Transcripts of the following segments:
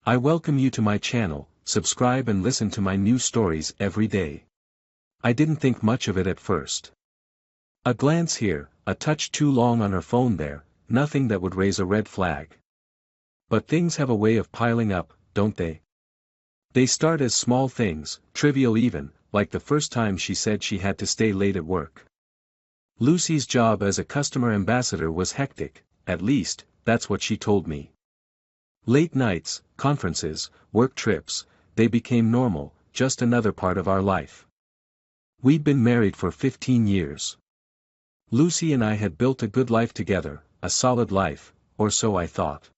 I welcome you to my channel. Subscribe and listen to my new stories every day. I didn't think much of it at first. A glance here, a touch too long on her phone there, nothing that would raise a red flag. But things have a way of piling up, don't they? They start as small things, trivial even, like the first time she said she had to stay late at work. Lucy's job as a customer ambassador was hectic, at least, that's what she told me. Late nights, conferences, work trips, they became normal, just another part of our life. We'd been married for 15 years. Lucy and I had built a good life together, a solid life, or so I thought.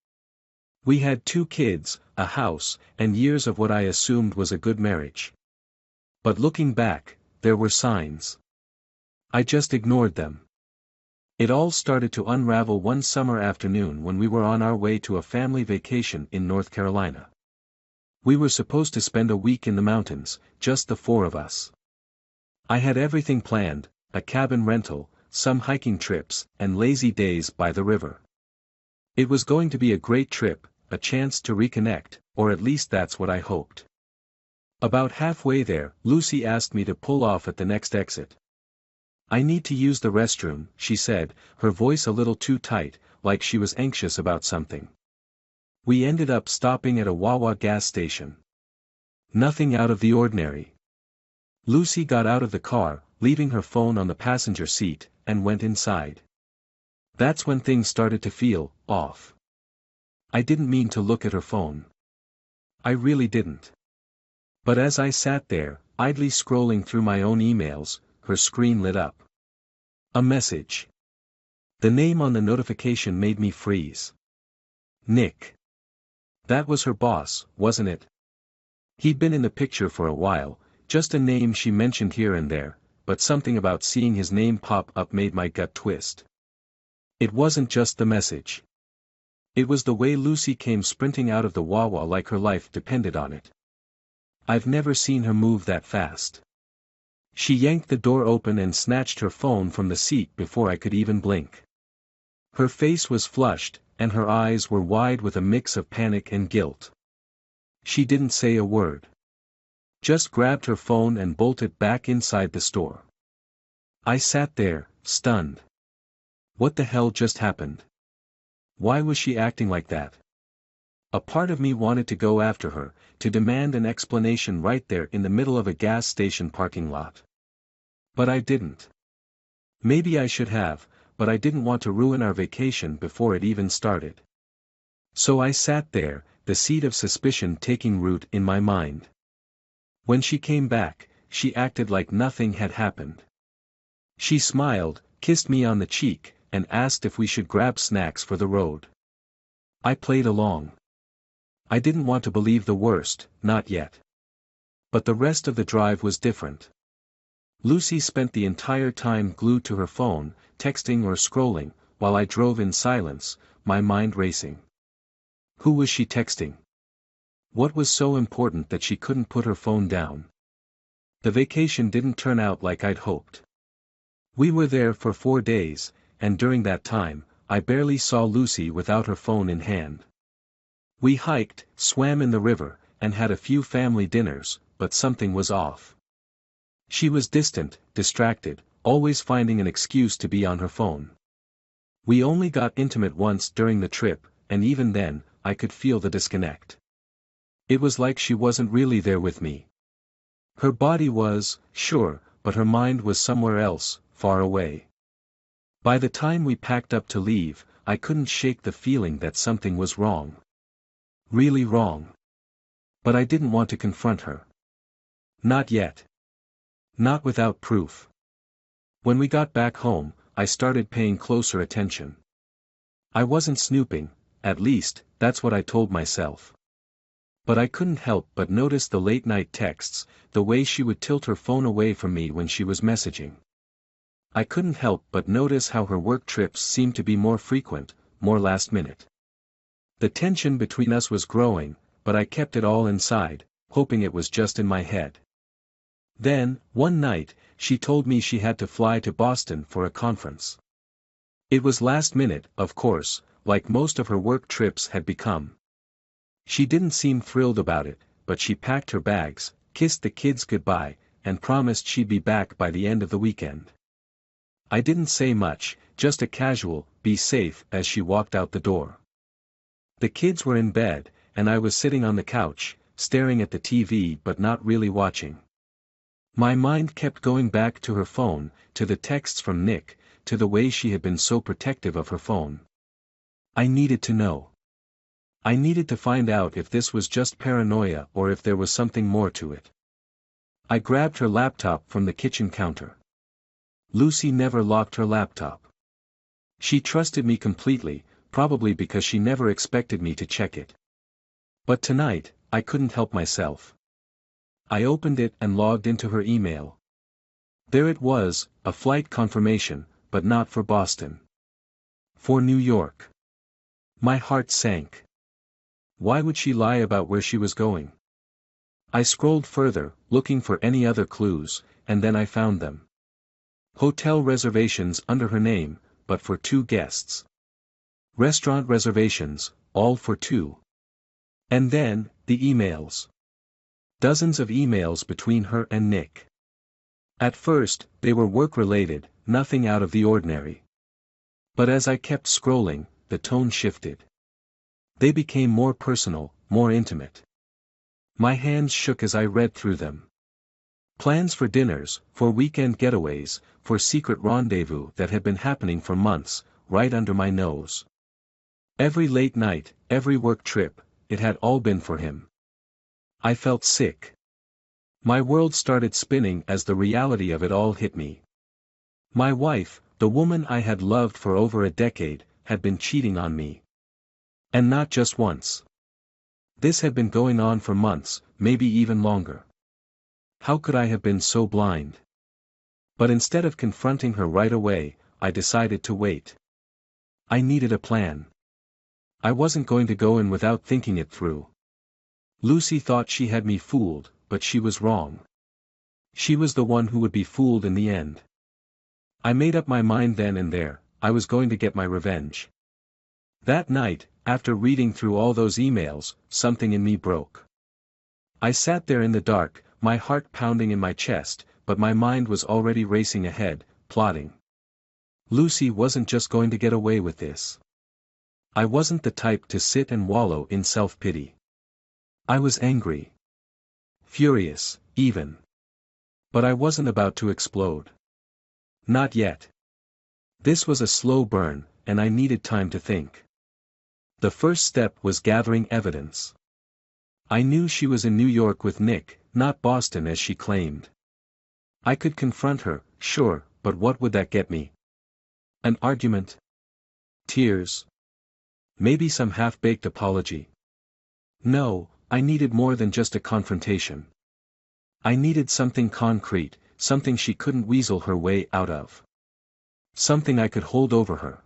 We had 2 kids, a house, and years of what I assumed was a good marriage. But looking back, there were signs. I just ignored them. It all started to unravel one summer afternoon when we were on our way to a family vacation in North Carolina. We were supposed to spend a week in the mountains, just the 4 of us. I had everything planned, a cabin rental, some hiking trips, and lazy days by the river. It was going to be a great trip, a chance to reconnect, or at least that's what I hoped. About halfway there, Lucy asked me to pull off at the next exit. "I need to use the restroom," she said, her voice a little too tight, like she was anxious about something. We ended up stopping at a Wawa gas station. Nothing out of the ordinary. Lucy got out of the car, leaving her phone on the passenger seat, and went inside. That's when things started to feel off. I didn't mean to look at her phone. I really didn't. But as I sat there, idly scrolling through my own emails, her screen lit up. A message. The name on the notification made me freeze. Nick. That was her boss, wasn't it? He'd been in the picture for a while, just a name she mentioned here and there, but something about seeing his name pop up made my gut twist. It wasn't just the message. It was the way Lucy came sprinting out of the Wawa like her life depended on it. I've never seen her move that fast. She yanked the door open and snatched her phone from the seat before I could even blink. Her face was flushed, and her eyes were wide with a mix of panic and guilt. She didn't say a word. Just grabbed her phone and bolted back inside the store. I sat there, stunned. What the hell just happened? Why was she acting like that? A part of me wanted to go after her, to demand an explanation right there in the middle of a gas station parking lot. But I didn't. Maybe I should have, but I didn't want to ruin our vacation before it even started. So I sat there, the seed of suspicion taking root in my mind. When she came back, she acted like nothing had happened. She smiled, kissed me on the cheek, and asked if we should grab snacks for the road. I played along. I didn't want to believe the worst, not yet. But the rest of the drive was different. Lucy spent the entire time glued to her phone, texting or scrolling, while I drove in silence, my mind racing. Who was she texting? What was so important that she couldn't put her phone down? The vacation didn't turn out like I'd hoped. We were there for 4 days, and during that time, I barely saw Lucy without her phone in hand. We hiked, swam in the river, and had a few family dinners, but something was off. She was distant, distracted, always finding an excuse to be on her phone. We only got intimate once during the trip, and even then, I could feel the disconnect. It was like she wasn't really there with me. Her body was, sure, but her mind was somewhere else, far away. By the time we packed up to leave, I couldn't shake the feeling that something was wrong. Really wrong. But I didn't want to confront her. Not yet. Not without proof. When we got back home, I started paying closer attention. I wasn't snooping, at least, that's what I told myself. But I couldn't help but notice the late-night texts, the way she would tilt her phone away from me when she was messaging. I couldn't help but notice how her work trips seemed to be more frequent, more last-minute. The tension between us was growing, but I kept it all inside, hoping it was just in my head. Then, one night, she told me she had to fly to Boston for a conference. It was last minute, of course, like most of her work trips had become. She didn't seem thrilled about it, but she packed her bags, kissed the kids goodbye, and promised she'd be back by the end of the weekend. I didn't say much, just a casual, "Be safe," as she walked out the door. The kids were in bed, and I was sitting on the couch, staring at the TV but not really watching. My mind kept going back to her phone, to the texts from Nick, to the way she had been so protective of her phone. I needed to know. I needed to find out if this was just paranoia or if there was something more to it. I grabbed her laptop from the kitchen counter. Lucy never locked her laptop. She trusted me completely, probably because she never expected me to check it. But tonight, I couldn't help myself. I opened it and logged into her email. There it was, a flight confirmation, but not for Boston. For New York. My heart sank. Why would she lie about where she was going? I scrolled further, looking for any other clues, and then I found them. Hotel reservations under her name, but for 2 guests. Restaurant reservations, all for 2. And then, the emails. Dozens of emails between her and Nick. At first, they were work-related, nothing out of the ordinary. But as I kept scrolling, the tone shifted. They became more personal, more intimate. My hands shook as I read through them. Plans for dinners, for weekend getaways, for secret rendezvous that had been happening for months, right under my nose. Every late night, every work trip, it had all been for him. I felt sick. My world started spinning as the reality of it all hit me. My wife, the woman I had loved for over a decade, had been cheating on me. And not just once. This had been going on for months, maybe even longer. How could I have been so blind? But instead of confronting her right away, I decided to wait. I needed a plan. I wasn't going to go in without thinking it through. Lucy thought she had me fooled, but she was wrong. She was the one who would be fooled in the end. I made up my mind then and there, I was going to get my revenge. That night, after reading through all those emails, something in me broke. I sat there in the dark, my heart pounding in my chest, but my mind was already racing ahead, plotting. Lucy wasn't just going to get away with this. I wasn't the type to sit and wallow in self-pity. I was angry. Furious, even. But I wasn't about to explode. Not yet. This was a slow burn, and I needed time to think. The first step was gathering evidence. I knew she was in New York with Nick, not Boston as she claimed. I could confront her, sure, but what would that get me? An argument? Tears? Maybe some half-baked apology? No, I needed more than just a confrontation. I needed something concrete, something she couldn't weasel her way out of. Something I could hold over her.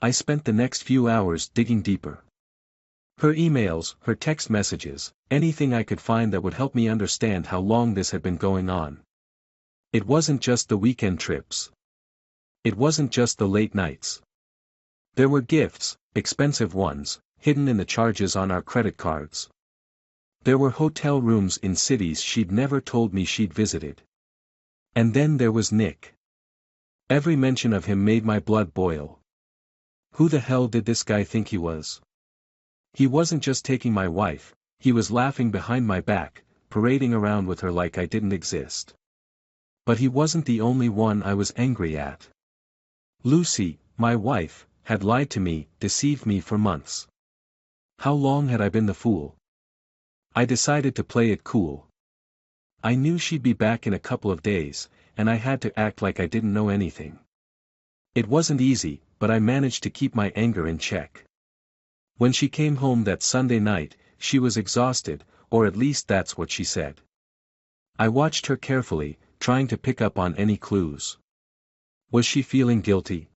I spent the next few hours digging deeper. Her emails, her text messages, anything I could find that would help me understand how long this had been going on. It wasn't just the weekend trips. It wasn't just the late nights. There were gifts, expensive ones, hidden in the charges on our credit cards. There were hotel rooms in cities she'd never told me she'd visited. And then there was Nick. Every mention of him made my blood boil. Who the hell did this guy think he was? He wasn't just taking my wife, he was laughing behind my back, parading around with her like I didn't exist. But he wasn't the only one I was angry at. Lucy, my wife, had lied to me, deceived me for months. How long had I been the fool? I decided to play it cool. I knew she'd be back in a couple of days, and I had to act like I didn't know anything. It wasn't easy, but I managed to keep my anger in check. When she came home that Sunday night, she was exhausted, or at least that's what she said. I watched her carefully, trying to pick up on any clues. Was she feeling guilty?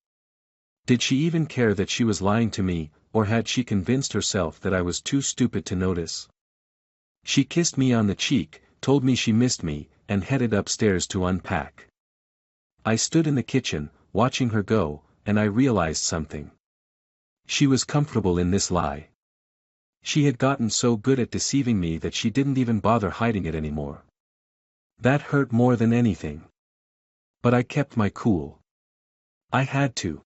Did she even care that she was lying to me, or had she convinced herself that I was too stupid to notice? She kissed me on the cheek, told me she missed me, and headed upstairs to unpack. I stood in the kitchen, watching her go, and I realized something. She was comfortable in this lie. She had gotten so good at deceiving me that she didn't even bother hiding it anymore. That hurt more than anything. But I kept my cool. I had to.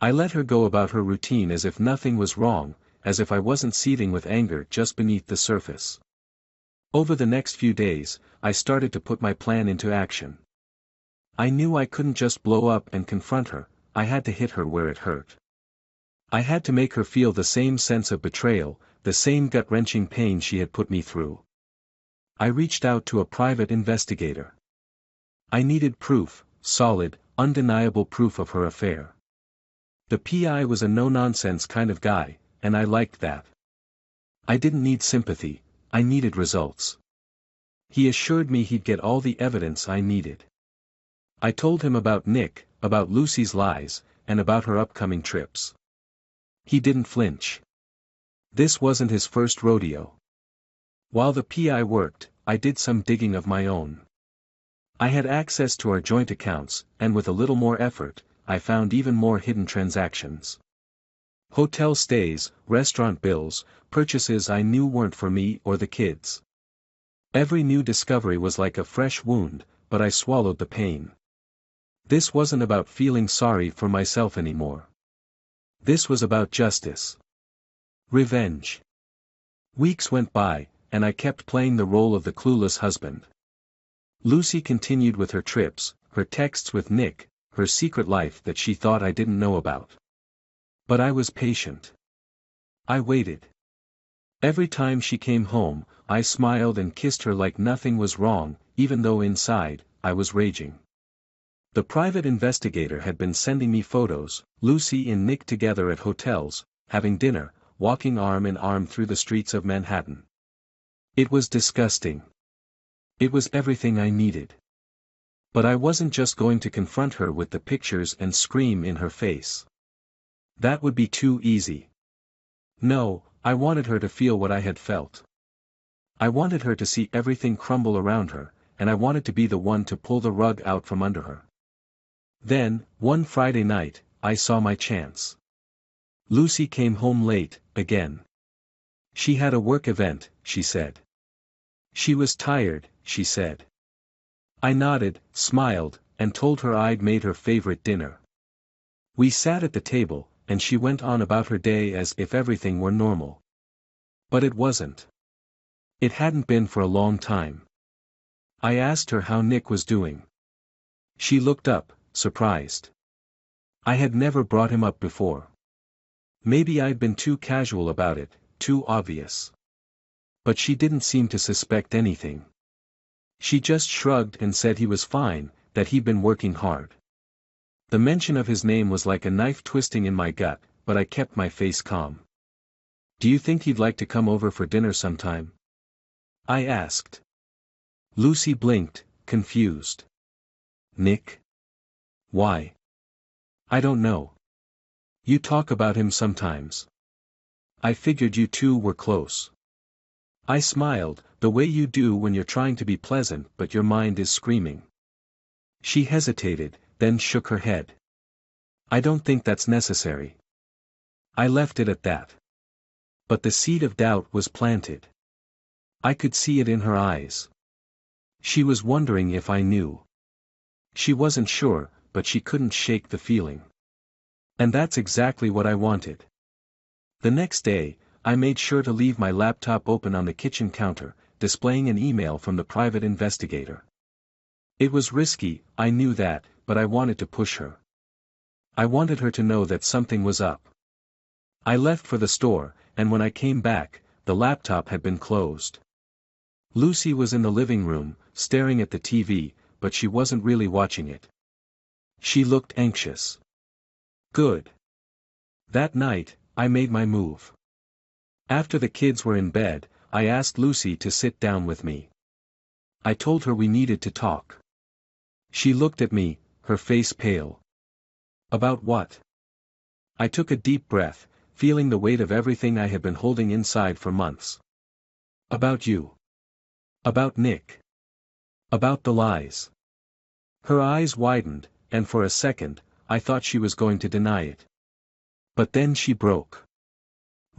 I let her go about her routine as if nothing was wrong, as if I wasn't seething with anger just beneath the surface. Over the next few days, I started to put my plan into action. I knew I couldn't just blow up and confront her, I had to hit her where it hurt. I had to make her feel the same sense of betrayal, the same gut-wrenching pain she had put me through. I reached out to a private investigator. I needed proof, solid, undeniable proof of her affair. The PI was a no-nonsense kind of guy, and I liked that. I didn't need sympathy, I needed results. He assured me he'd get all the evidence I needed. I told him about Nick, about Lucy's lies, and about her upcoming trips. He didn't flinch. This wasn't his first rodeo. While the PI worked, I did some digging of my own. I had access to our joint accounts, and with a little more effort, I found even more hidden transactions. Hotel stays, restaurant bills, purchases I knew weren't for me or the kids. Every new discovery was like a fresh wound, but I swallowed the pain. This wasn't about feeling sorry for myself anymore. This was about justice. Revenge. Weeks went by, and I kept playing the role of the clueless husband. Lucy continued with her trips, her texts with Nick, her secret life that she thought I didn't know about. But I was patient. I waited. Every time she came home, I smiled and kissed her like nothing was wrong, even though inside, I was raging. The private investigator had been sending me photos, Lucy and Nick together at hotels, having dinner, walking arm in arm through the streets of Manhattan. It was disgusting. It was everything I needed. But I wasn't just going to confront her with the pictures and scream in her face. That would be too easy. No, I wanted her to feel what I had felt. I wanted her to see everything crumble around her, and I wanted to be the one to pull the rug out from under her. Then, one Friday night, I saw my chance. Lucy came home late, again. She had a work event, she said. She was tired, she said. I nodded, smiled, and told her I'd made her favorite dinner. We sat at the table, and she went on about her day as if everything were normal. But it wasn't. It hadn't been for a long time. I asked her how Nick was doing. She looked up, surprised. I had never brought him up before. Maybe I'd been too casual about it, too obvious. But she didn't seem to suspect anything. She just shrugged and said he was fine, that he'd been working hard. The mention of his name was like a knife twisting in my gut, but I kept my face calm. Do you think he'd like to come over for dinner sometime? I asked. Lucy blinked, confused. Nick? Why? I don't know. You talk about him sometimes. I figured you two were close. I smiled, the way you do when you're trying to be pleasant but your mind is screaming. She hesitated, then shook her head. I don't think that's necessary. I left it at that. But the seed of doubt was planted. I could see it in her eyes. She was wondering if I knew. She wasn't sure, but she couldn't shake the feeling. And that's exactly what I wanted. The next day, I made sure to leave my laptop open on the kitchen counter, displaying an email from the private investigator. It was risky, I knew that, but I wanted to push her. I wanted her to know that something was up. I left for the store, and when I came back, the laptop had been closed. Lucy was in the living room, staring at the TV, but she wasn't really watching it. She looked anxious. Good. That night, I made my move. After the kids were in bed, I asked Lucy to sit down with me. I told her we needed to talk. She looked at me, her face pale. About what? I took a deep breath, feeling the weight of everything I had been holding inside for months. About you. About Nick. About the lies. Her eyes widened, and for a second, I thought she was going to deny it. But then she broke.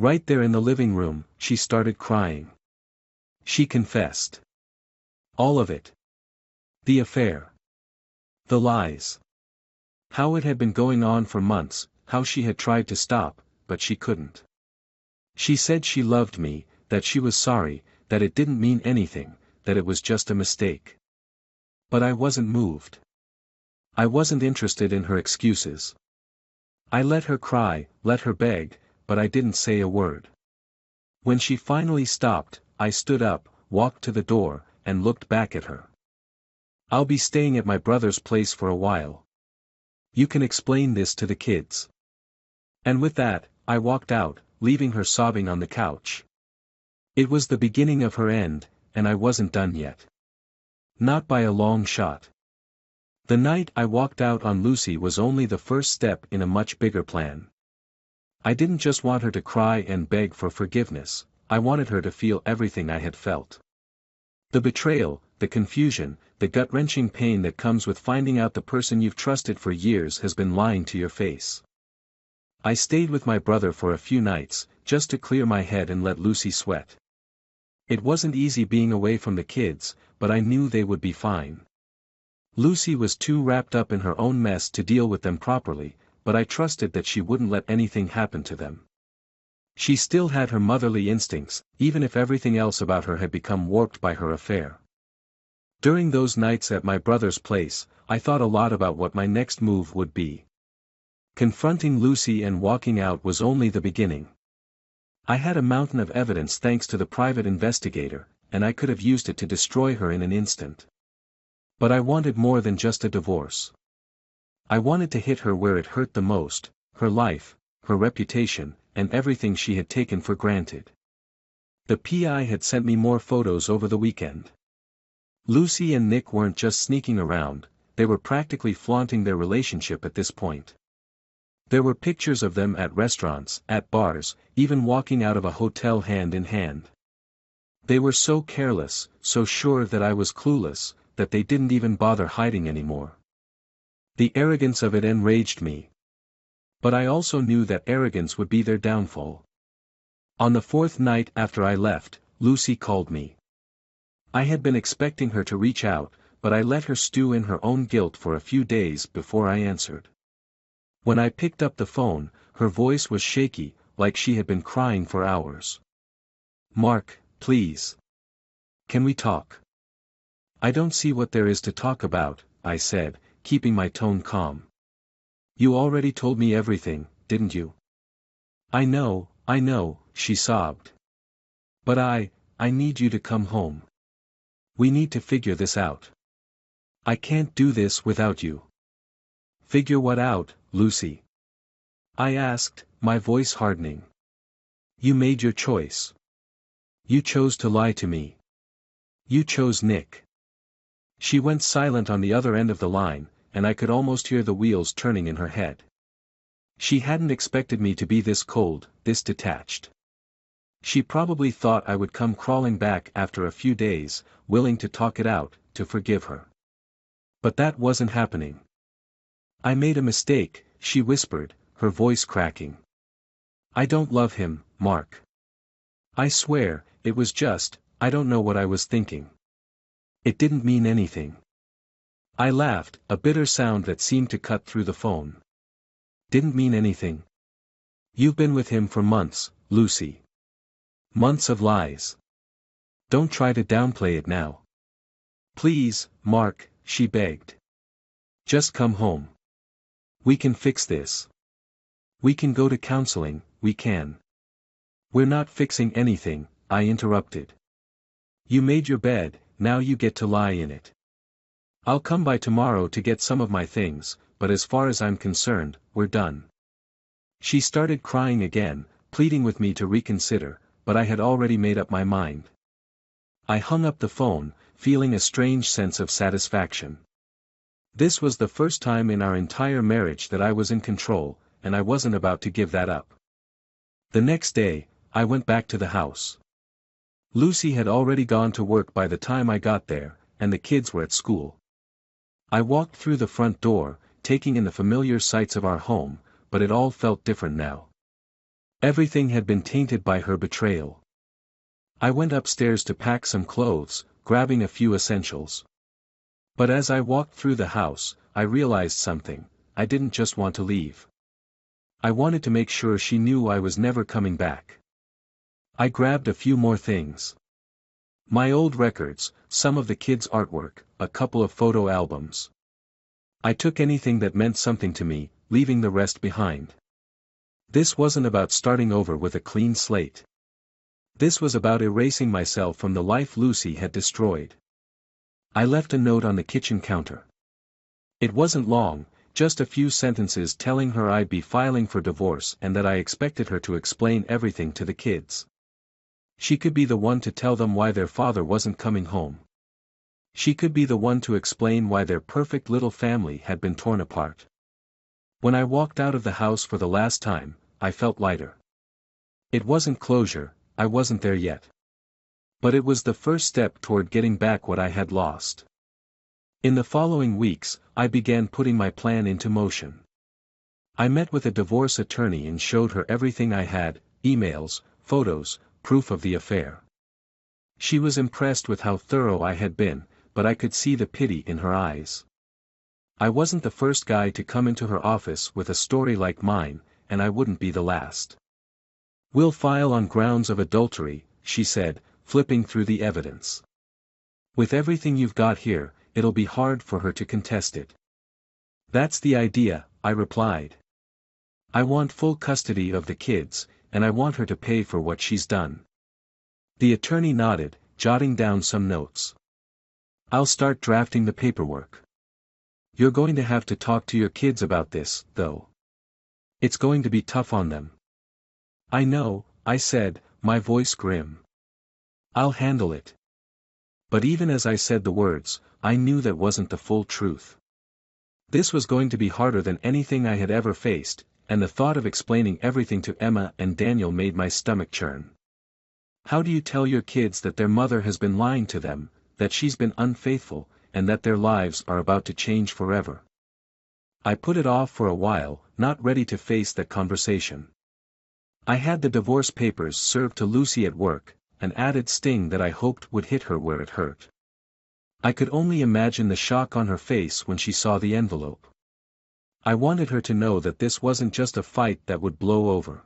Right there in the living room, she started crying. She confessed. All of it. The affair. The lies. How it had been going on for months, how she had tried to stop, but she couldn't. She said she loved me, that she was sorry, that it didn't mean anything, that it was just a mistake. But I wasn't moved. I wasn't interested in her excuses. I let her cry, let her beg, but I didn't say a word. When she finally stopped, I stood up, walked to the door, and looked back at her. I'll be staying at my brother's place for a while. You can explain this to the kids. And with that, I walked out, leaving her sobbing on the couch. It was the beginning of her end, and I wasn't done yet. Not by a long shot. The night I walked out on Lucy was only the first step in a much bigger plan. I didn't just want her to cry and beg for forgiveness, I wanted her to feel everything I had felt. The betrayal, the confusion, the gut-wrenching pain that comes with finding out the person you've trusted for years has been lying to your face. I stayed with my brother for a few nights, just to clear my head and let Lucy sweat. It wasn't easy being away from the kids, but I knew they would be fine. Lucy was too wrapped up in her own mess to deal with them properly, but I trusted that she wouldn't let anything happen to them. She still had her motherly instincts, even if everything else about her had become warped by her affair. During those nights at my brother's place, I thought a lot about what my next move would be. Confronting Lucy and walking out was only the beginning. I had a mountain of evidence thanks to the private investigator, and I could have used it to destroy her in an instant. But I wanted more than just a divorce. I wanted to hit her where it hurt the most, her life, her reputation, and everything she had taken for granted. The PI had sent me more photos over the weekend. Lucy and Nick weren't just sneaking around, they were practically flaunting their relationship at this point. There were pictures of them at restaurants, at bars, even walking out of a hotel hand in hand. They were so careless, so sure that I was clueless, that they didn't even bother hiding anymore. The arrogance of it enraged me. But I also knew that arrogance would be their downfall. On the fourth night after I left, Lucy called me. I had been expecting her to reach out, but I let her stew in her own guilt for a few days before I answered. When I picked up the phone, her voice was shaky, like she had been crying for hours. "Mark, please. Can we talk?" "I don't see what there is to talk about," I said, keeping my tone calm. "You already told me everything, didn't you?" I know," she sobbed. "But I need you to come home. We need to figure this out. I can't do this without you." "Figure what out, Lucy?" I asked, my voice hardening. "You made your choice. You chose to lie to me. You chose Nick." She went silent on the other end of the line, and I could almost hear the wheels turning in her head. She hadn't expected me to be this cold, this detached. She probably thought I would come crawling back after a few days, willing to talk it out, to forgive her. But that wasn't happening. "I made a mistake," she whispered, her voice cracking. "I don't love him, Mark. I swear, it was just, I don't know what I was thinking. It didn't mean anything." I laughed, a bitter sound that seemed to cut through the phone. "Didn't mean anything? You've been with him for months, Lucy. Months of lies. Don't try to downplay it now. Please, Mark," she begged. "Just come home. We can fix this. We can go to counseling, we can." "We're not fixing anything," I interrupted. "You made your bed, now you get to lie in it. I'll come by tomorrow to get some of my things, but as far as I'm concerned, we're done." She started crying again, pleading with me to reconsider, but I had already made up my mind. I hung up the phone, feeling a strange sense of satisfaction. This was the first time in our entire marriage that I was in control, and I wasn't about to give that up. The next day, I went back to the house. Lucy had already gone to work by the time I got there, and the kids were at school. I walked through the front door, taking in the familiar sights of our home, but it all felt different now. Everything had been tainted by her betrayal. I went upstairs to pack some clothes, grabbing a few essentials. But as I walked through the house, I realized something: I didn't just want to leave. I wanted to make sure she knew I was never coming back. I grabbed a few more things. My old records, some of the kids' artwork, a couple of photo albums. I took anything that meant something to me, leaving the rest behind. This wasn't about starting over with a clean slate. This was about erasing myself from the life Lucy had destroyed. I left a note on the kitchen counter. It wasn't long, just a few sentences telling her I'd be filing for divorce and that I expected her to explain everything to the kids. She could be the one to tell them why their father wasn't coming home. She could be the one to explain why their perfect little family had been torn apart. When I walked out of the house for the last time, I felt lighter. It wasn't closure, I wasn't there yet. But it was the first step toward getting back what I had lost. In the following weeks, I began putting my plan into motion. I met with a divorce attorney and showed her everything I had: emails, photos, proof of the affair. She was impressed with how thorough I had been, but I could see the pity in her eyes. I wasn't the first guy to come into her office with a story like mine, and I wouldn't be the last. "We'll file on grounds of adultery," she said, flipping through the evidence. "With everything you've got here, it'll be hard for her to contest it." "That's the idea," I replied. "I want full custody of the kids, and I want her to pay for what she's done." The attorney nodded, jotting down some notes. "I'll start drafting the paperwork. You're going to have to talk to your kids about this, though. It's going to be tough on them." "I know," I said, my voice grim. "I'll handle it." But even as I said the words, I knew that wasn't the full truth. This was going to be harder than anything I had ever faced, and the thought of explaining everything to Emma and Daniel made my stomach churn. How do you tell your kids that their mother has been lying to them, that she's been unfaithful, and that their lives are about to change forever? I put it off for a while, not ready to face that conversation. I had the divorce papers served to Lucy at work, an added sting that I hoped would hit her where it hurt. I could only imagine the shock on her face when she saw the envelope. I wanted her to know that this wasn't just a fight that would blow over.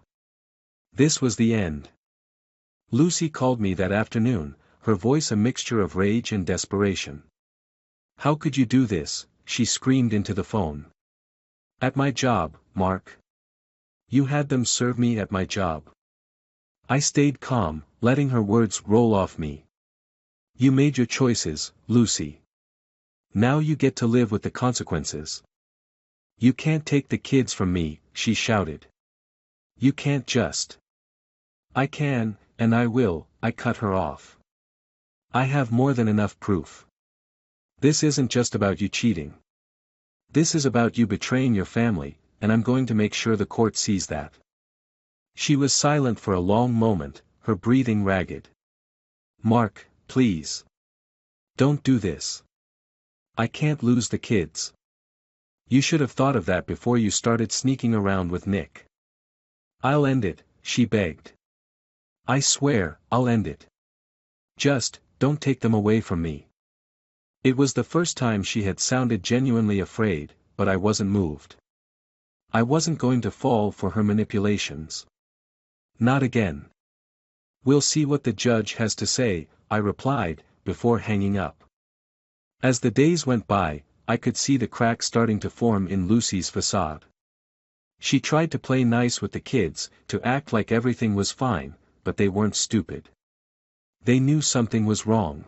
This was the end. Lucy called me that afternoon, her voice a mixture of rage and desperation. "How could you do this?" she screamed into the phone. "At my job, Mark. You had them serve me at my job." I stayed calm, letting her words roll off me. "You made your choices, Lucy. Now you get to live with the consequences. You can't take the kids from me," she shouted. "You can't just." "I can, and I will," I cut her off. "I have more than enough proof. This isn't just about you cheating. This is about you betraying your family, and I'm going to make sure the court sees that." She was silent for a long moment, her breathing ragged. "Mark, please. Don't do this. I can't lose the kids. You should have thought of that before you started sneaking around with Nick." "I'll end it," she begged. "I swear, I'll end it. Just, don't take them away from me." It was the first time she had sounded genuinely afraid, but I wasn't moved. I wasn't going to fall for her manipulations. Not again. "We'll see what the judge has to say," I replied, before hanging up. As the days went by, I could see the cracks starting to form in Lucy's facade. She tried to play nice with the kids, to act like everything was fine, but they weren't stupid. They knew something was wrong.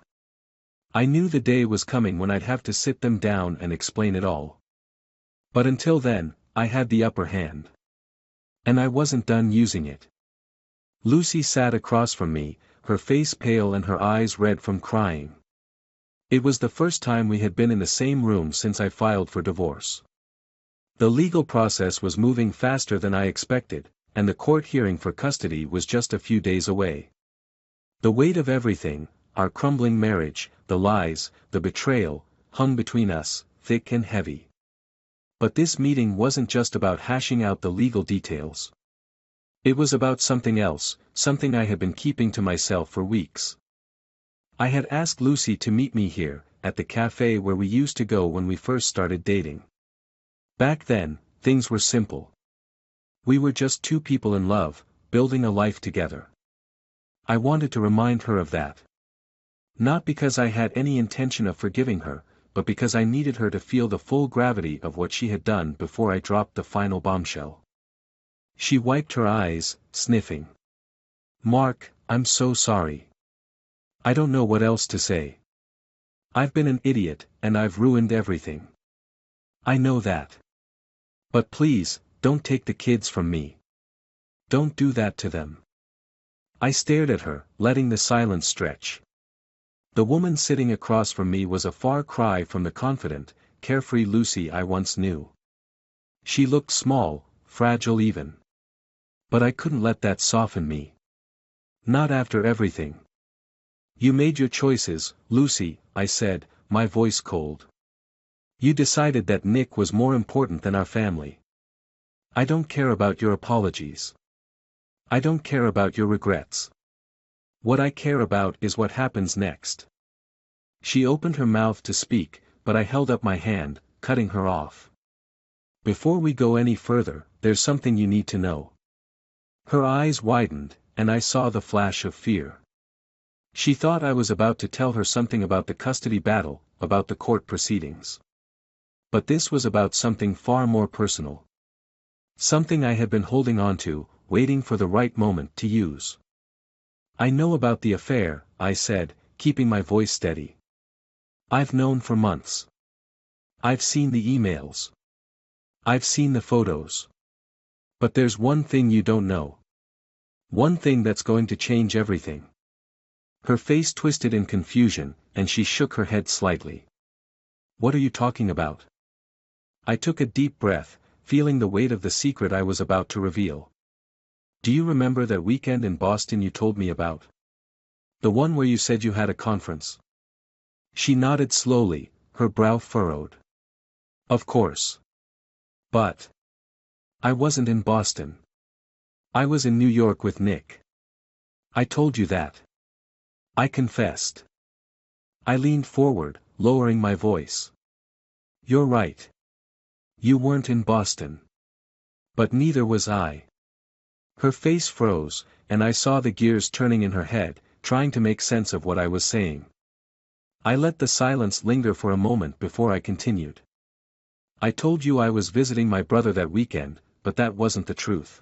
I knew the day was coming when I'd have to sit them down and explain it all. But until then, I had the upper hand. And I wasn't done using it. Lucy sat across from me, her face pale and her eyes red from crying. It was the first time we had been in the same room since I filed for divorce. The legal process was moving faster than I expected, and the court hearing for custody was just a few days away. The weight of everything, our crumbling marriage, the lies, the betrayal, hung between us, thick and heavy. But this meeting wasn't just about hashing out the legal details. It was about something else, something I had been keeping to myself for weeks. I had asked Lucy to meet me here, at the cafe where we used to go when we first started dating. Back then, things were simple. We were just two people in love, building a life together. I wanted to remind her of that. Not because I had any intention of forgiving her, but because I needed her to feel the full gravity of what she had done before I dropped the final bombshell. She wiped her eyes, sniffing. "Mark, I'm so sorry. I don't know what else to say. I've been an idiot, and I've ruined everything. I know that. But please, don't take the kids from me. Don't do that to them." I stared at her, letting the silence stretch. The woman sitting across from me was a far cry from the confident, carefree Lucy I once knew. She looked small, fragile even. But I couldn't let that soften me. Not after everything. "You made your choices, Lucy," I said, my voice cold. "You decided that Nick was more important than our family. I don't care about your apologies. I don't care about your regrets. What I care about is what happens next." She opened her mouth to speak, but I held up my hand, cutting her off. "Before we go any further, there's something you need to know." Her eyes widened, and I saw the flash of fear. She thought I was about to tell her something about the custody battle, about the court proceedings. But this was about something far more personal. Something I had been holding on to, waiting for the right moment to use. "I know about the affair," I said, keeping my voice steady. "I've known for months. I've seen the emails. I've seen the photos. But there's one thing you don't know. One thing that's going to change everything." Her face twisted in confusion, and she shook her head slightly. "What are you talking about?" I took a deep breath, feeling the weight of the secret I was about to reveal. "Do you remember that weekend in Boston you told me about? The one where you said you had a conference?" She nodded slowly, her brow furrowed. "Of course. But I wasn't in Boston. I was in New York with Nick. I told you that." I confessed. I leaned forward, lowering my voice. "You're right. You weren't in Boston. But neither was I." Her face froze, and I saw the gears turning in her head, trying to make sense of what I was saying. I let the silence linger for a moment before I continued. "I told you I was visiting my brother that weekend, but that wasn't the truth.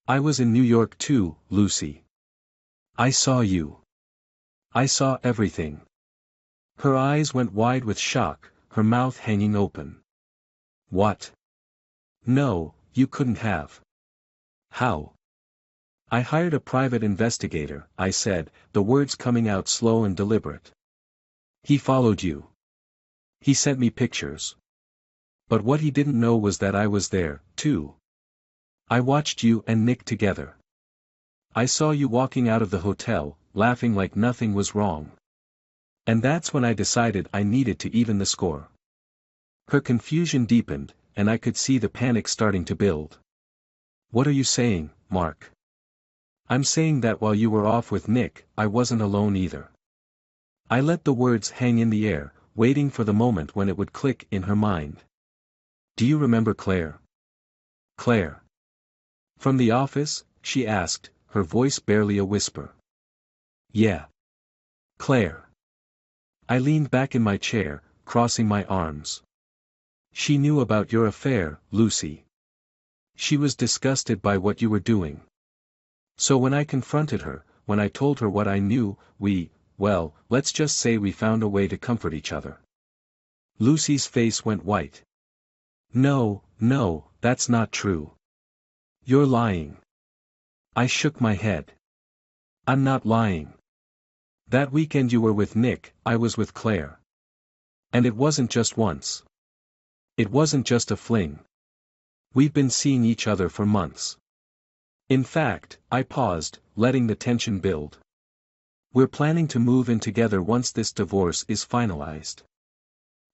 I was in New York too, Lucy. I saw you. I saw everything." Her eyes went wide with shock, her mouth hanging open. "What? No, you couldn't have. How?" "I hired a private investigator," I said, the words coming out slow and deliberate. "He followed you. He sent me pictures. But what he didn't know was that I was there, too. I watched you and Nick together. I saw you walking out of the hotel, laughing like nothing was wrong. And that's when I decided I needed to even the score." Her confusion deepened, and I could see the panic starting to build. "What are you saying, Mark?" "I'm saying that while you were off with Nick, I wasn't alone either." I let the words hang in the air, waiting for the moment when it would click in her mind. "Do you remember Claire?" "Claire? From the office?" she asked, her voice barely a whisper. "Yeah. Claire." I leaned back in my chair, crossing my arms. "She knew about your affair, Lucy. She was disgusted by what you were doing. So when I confronted her, when I told her what I knew, well, let's just say we found a way to comfort each other." Lucy's face went white. No, that's not true. You're lying." I shook my head. "I'm not lying. That weekend you were with Nick, I was with Claire. And it wasn't just once. It wasn't just a fling. We've been seeing each other for months. In fact," I paused, letting the tension build. "We're planning to move in together once this divorce is finalized."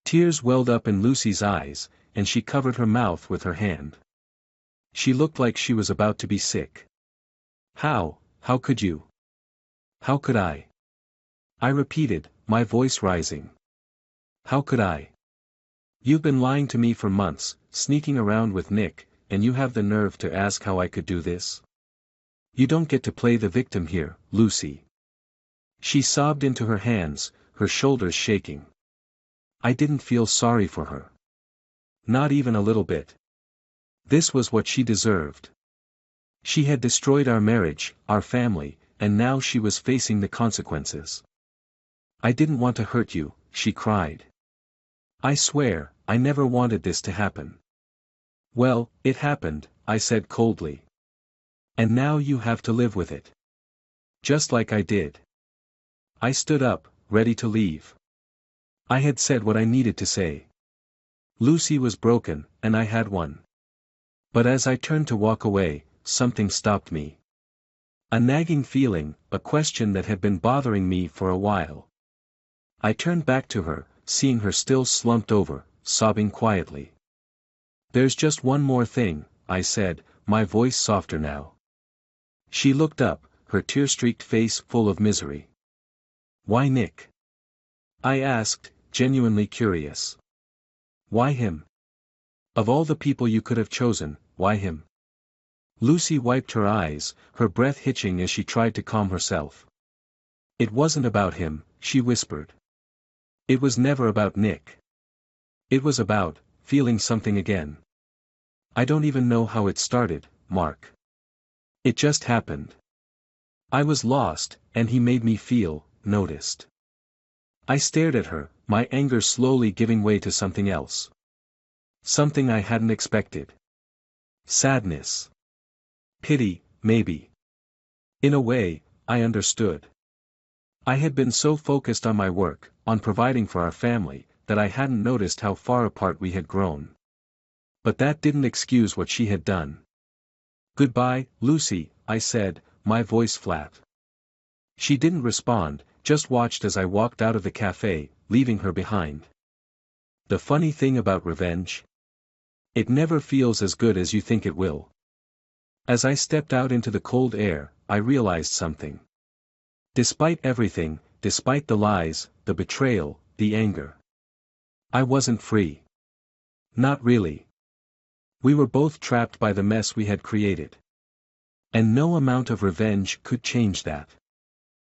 Tears welled up in Lucy's eyes, and she covered her mouth with her hand. She looked like she was about to be sick. How could you? How could I? I repeated, my voice rising. How could I? You've been lying to me for months, sneaking around with Nick, and you have the nerve to ask how I could do this? You don't get to play the victim here, Lucy. She sobbed into her hands, her shoulders shaking. I didn't feel sorry for her. Not even a little bit. This was what she deserved. She had destroyed our marriage, our family, and now she was facing the consequences. I didn't want to hurt you, she cried. I swear, I never wanted this to happen. Well, it happened, I said coldly. And now you have to live with it. Just like I did. I stood up, ready to leave. I had said what I needed to say. Lucy was broken, and I had won. But as I turned to walk away, something stopped me. A nagging feeling, a question that had been bothering me for a while. I turned back to her, seeing her still slumped over, sobbing quietly. There's just one more thing, I said, my voice softer now. She looked up, her tear-streaked face full of misery. Why Nick? I asked, genuinely curious. Why him? Of all the people you could have chosen, why him? Lucy wiped her eyes, her breath hitching as she tried to calm herself. It wasn't about him, she whispered. It was never about Nick. It was about, feeling something again. I don't even know how it started, Mark. It just happened. I was lost, and he made me feel, noticed. I stared at her, my anger slowly giving way to something else. Something I hadn't expected. Sadness. Pity, maybe. In a way, I understood. I had been so focused on my work, on providing for our family, that I hadn't noticed how far apart we had grown. But that didn't excuse what she had done. Goodbye, Lucy, I said, my voice flat. She didn't respond, just watched as I walked out of the cafe, leaving her behind. The funny thing about revenge? It never feels as good as you think it will. As I stepped out into the cold air, I realized something. Despite everything, despite the lies, the betrayal, the anger, I wasn't free. Not really. We were both trapped by the mess we had created. And no amount of revenge could change that.